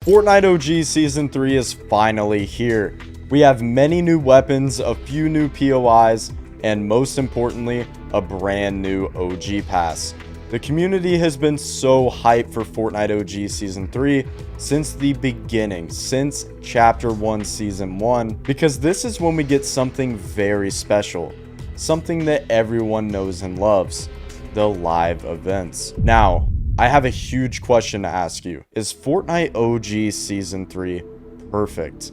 Fortnite OG Season 3 is finally here. We have many new weapons, a few new POIs, and most importantly, a brand new OG pass. The community has been so hyped for Fortnite OG Season 3 since the beginning, since Chapter 1 Season 1, because this is when we get something very special, something that everyone knows and loves, the live events. Now, I have a huge question to ask you. Is Fortnite OG Season 3 perfect?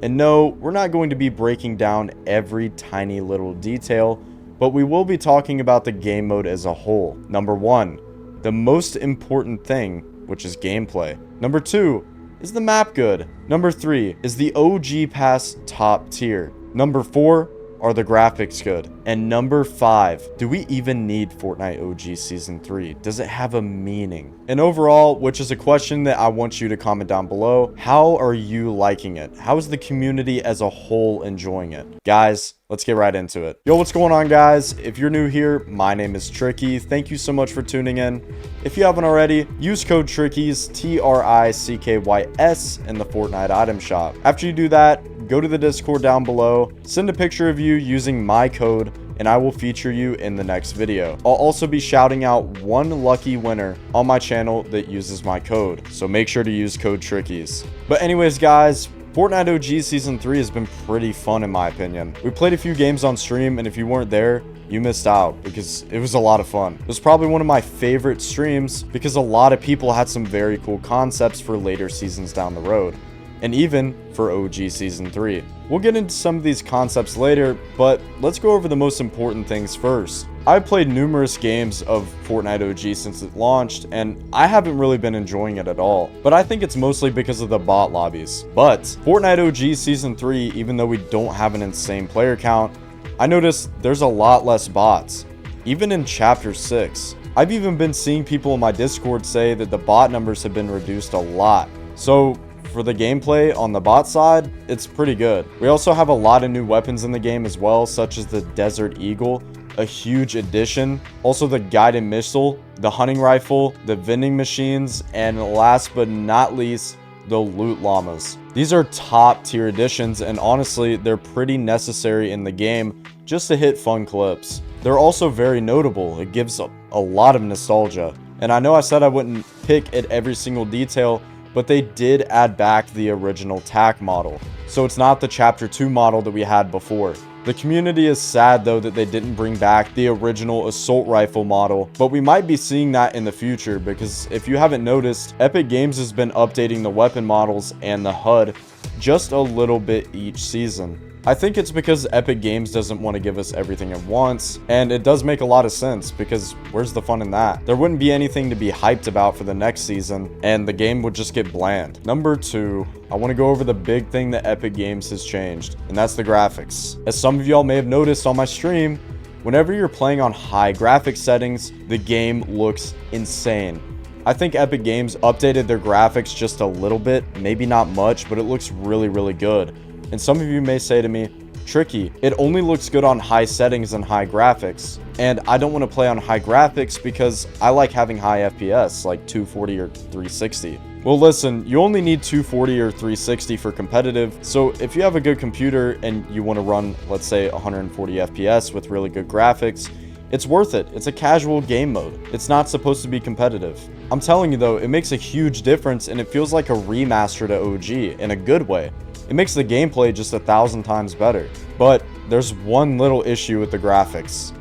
And no, we're not going to be breaking down every tiny little detail, but we will be talking about the game mode as a whole. Number 1, the most important thing, which is gameplay. Number 2, is the map good? Number 3, is the OG pass top tier? Number 4, are the graphics good? And number 5, do we even need Fortnite OG Season 3? Does it have a meaning? And overall, which is a question that I want you to comment down below, how are you liking it? How is the community as a whole enjoying it? Guys, let's get right into it. Yo, what's going on, guys? If you're new here, my name is Tricky. Thank you so much for tuning in. If you haven't already, use code TRICKYS, TRICKYS, in the Fortnite item shop. After you do that, go to the Discord down below, send a picture of you using my code, and I will feature you in the next video. I'll also be shouting out one lucky winner on my channel that uses my code, so make sure to use code TRICKYS. But anyways, guys, Fortnite OG Season 3 has been pretty fun in my opinion. We played a few games on stream, and if you weren't there, you missed out because it was a lot of fun. It was probably one of my favorite streams because a lot of people had some very cool concepts for later seasons down the road, and even for OG Season 3. We'll get into some of these concepts later, but let's go over the most important things first. I've played numerous games of Fortnite OG since it launched, and I haven't really been enjoying it at all. But I think it's mostly because of the bot lobbies. But Fortnite OG Season 3, even though we don't have an insane player count, I noticed there's a lot less bots. Even in Chapter 6. I've even been seeing people in my Discord say that the bot numbers have been reduced a lot. So for the gameplay on the bot side, it's pretty good. We also have a lot of new weapons in the game as well, such as the Desert Eagle, a huge addition. Also the guided missile, the hunting rifle, the vending machines, and last but not least, the loot llamas. These are top tier additions, and honestly, they're pretty necessary in the game just to hit fun clips. They're also very notable. It gives a lot of nostalgia. And I know I said I wouldn't pick at every single detail, but they did add back the original TAC model. So it's not the Chapter 2 model that we had before. The community is sad though that they didn't bring back the original assault rifle model, but we might be seeing that in the future because if you haven't noticed, Epic Games has been updating the weapon models and the HUD just a little bit each season. I think it's because Epic Games doesn't want to give us everything at once, and it does make a lot of sense because where's the fun in that? There wouldn't be anything to be hyped about for the next season, and the game would just get bland. Number 2, I want to go over the big thing that Epic Games has changed, and that's the graphics. As some of y'all may have noticed on my stream, whenever you're playing on high graphics settings, the game looks insane. I think Epic Games updated their graphics just a little bit, maybe not much, but it looks really, really good. And some of you may say to me, Tricky, it only looks good on high settings and high graphics. And I don't want to play on high graphics because I like having high FPS, like 240 or 360. Well, listen, you only need 240 or 360 for competitive. So if you have a good computer and you want to run, let's say 140 FPS with really good graphics, it's worth it. It's a casual game mode. It's not supposed to be competitive. I'm telling you though, it makes a huge difference and it feels like a remaster to OG in a good way. It makes the gameplay just 1,000 times better. But there's one little issue with the graphics.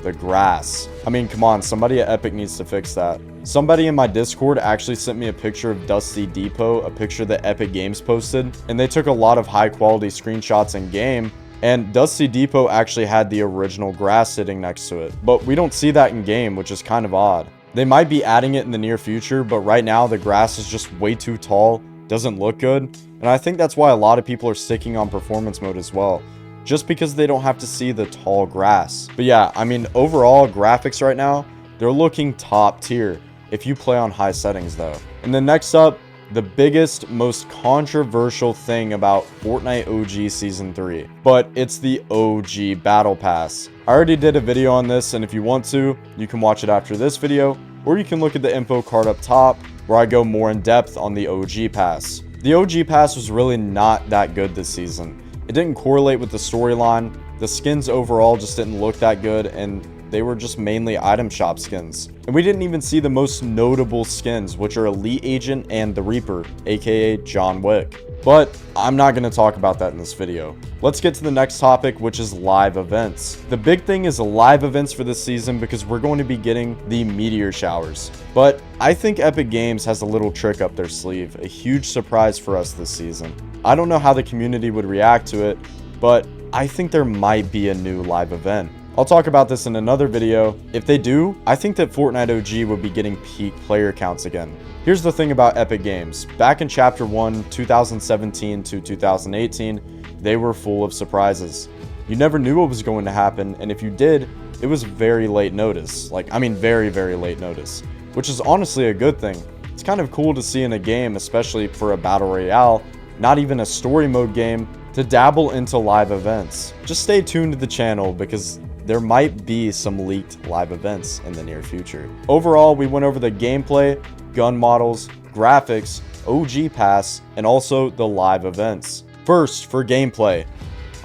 The grass. I mean, come on, somebody at Epic needs to fix that. Somebody in my Discord actually sent me a picture of Dusty Depot, a picture that Epic Games posted, and they took a lot of high quality screenshots in game, and Dusty Depot actually had the original grass sitting next to it. But we don't see that in game, which is kind of odd. They might be adding it in the near future, but right now the grass is just way too tall, doesn't look good. And I think that's why a lot of people are sticking on performance mode as well, just because they don't have to see the tall grass. But yeah, I mean, overall graphics right now, they're looking top tier if you play on high settings though. And then next up, the biggest, most controversial thing about Fortnite OG Season 3, but it's the OG Battle Pass. I already did a video on this, and if you want to, you can watch it after this video, or you can look at the info card up top. where I go more in depth on the OG pass. The OG pass was really not that good this season. It didn't correlate with the storyline, the skins overall just didn't look that good, and they were just mainly item shop skins. And we didn't even see the most notable skins, which are Elite Agent and the Reaper, aka John Wick. But I'm not going to talk about that in this video. Let's get to the next topic, which is live events. The big thing is live events for this season because we're going to be getting the meteor showers. But I think Epic Games has a little trick up their sleeve, a huge surprise for us this season. I don't know how the community would react to it, but I think there might be a new live event. I'll talk about this in another video. If they do, I think that Fortnite OG would be getting peak player counts again. Here's the thing about Epic Games. Back in Chapter 1, 2017 to 2018, they were full of surprises. You never knew what was going to happen, and if you did, it was very late notice. Very, very late notice, which is honestly a good thing. It's kind of cool to see in a game, especially for a battle royale, not even a story mode game, to dabble into live events. Just stay tuned to the channel because there might be some leaked live events in the near future. Overall, we went over the gameplay, gun models, graphics, OG pass, and also the live events. First, for gameplay,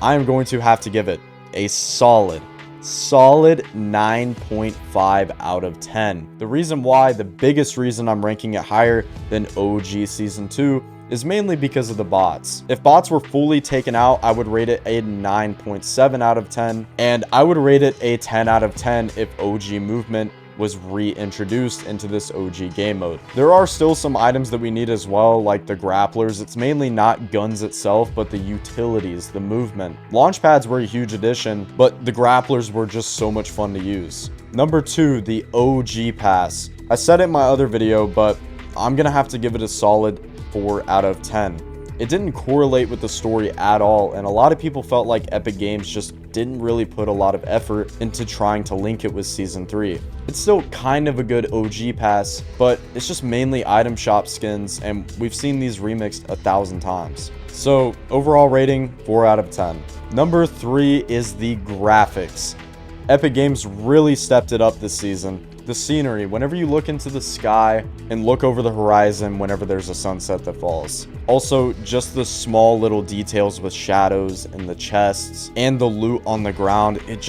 I am going to have to give it a solid 9.5 out of 10. The reason why, the biggest reason I'm ranking it higher than OG Season 2 is mainly because of the bots. If bots were fully taken out, I would rate it a 9.7 out of 10, and I would rate it a 10 out of 10 if OG movement was reintroduced into this OG game mode. There are still some items that we need as well, like the grapplers. It's mainly not guns itself, but the utilities, the movement. Launch pads were a huge addition, but the grapplers were just so much fun to use. Number 2, the OG pass. I said it in my other video, but I'm gonna have to give it a solid 4 out of 10. It didn't correlate with the story at all, and a lot of people felt like Epic Games just didn't really put a lot of effort into trying to link it with Season 3. It's still kind of a good OG pass, but it's just mainly item shop skins, and we've seen these remixed 1,000 times. So overall rating, 4 out of 10. Number 3 is the graphics. Epic Games really stepped it up this season. The scenery, whenever you look into the sky and look over the horizon whenever there's a sunset that falls. Also, just the small little details with shadows and the chests and the loot on the ground, it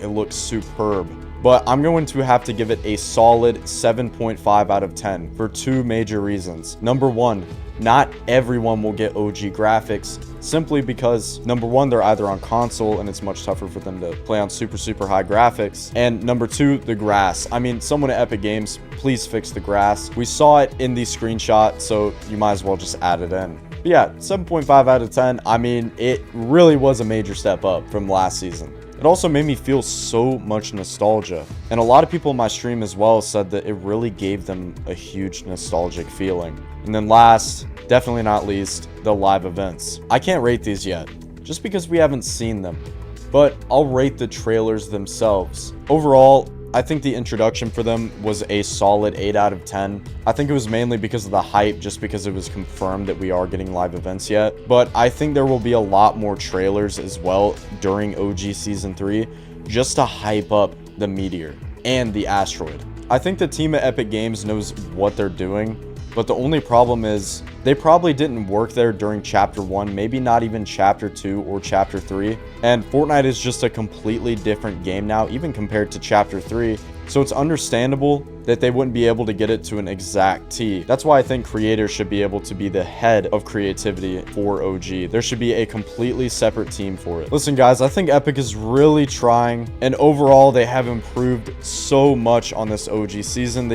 looks superb. But I'm going to have to give it a solid 7.5 out of 10 for 2 major reasons. Number 1, not everyone will get OG graphics simply because, number 1, they're either on console and it's much tougher for them to play on super high graphics. And number 2, the grass. I mean, someone at Epic Games, please fix the grass. We saw it in the screenshot, so you might as well just add it in. But yeah, 7.5 out of 10. I mean, it really was a major step up from last season. It also made me feel so much nostalgia. And a lot of people in my stream as well said that it really gave them a huge nostalgic feeling. And then last, definitely not least, the live events. I can't rate these yet, just because we haven't seen them. But I'll rate the trailers themselves. Overall, I think the introduction for them was a solid 8 out of 10. I think it was mainly because of the hype, just because it was confirmed that we are getting live events yet. But I think there will be a lot more trailers as well during OG Season 3, just to hype up the meteor and the asteroid. I think the team at Epic Games knows what they're doing, but the only problem is they probably didn't work there during Chapter 1, maybe not even Chapter 2 or Chapter 3. And Fortnite is just a completely different game now, even compared to Chapter 3. So it's understandable that they wouldn't be able to get it to an exact T. That's why I think creators should be able to be the head of creativity for OG. There should be a completely separate team for it. Listen guys, I think Epic is really trying, and overall they have improved so much on this OG season.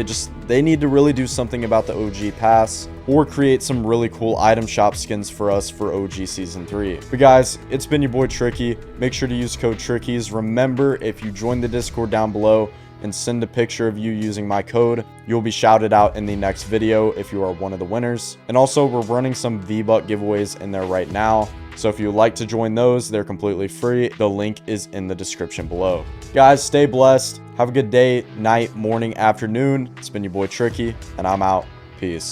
They need to really do something about the OG pass, or create some really cool item shop skins for us for OG Season 3. But guys, it's been your boy Tricky. Make sure to use code TRICKIES. Remember, if you join the Discord down below and send a picture of you using my code, you'll be shouted out in the next video if you are one of the winners. And also, we're running some V-Buck giveaways in there right now. So if you'd like to join those, they're completely free. The link is in the description below. Guys, stay blessed. Have a good day, night, morning, afternoon. It's been your boy Tricky, and I'm out. Peace.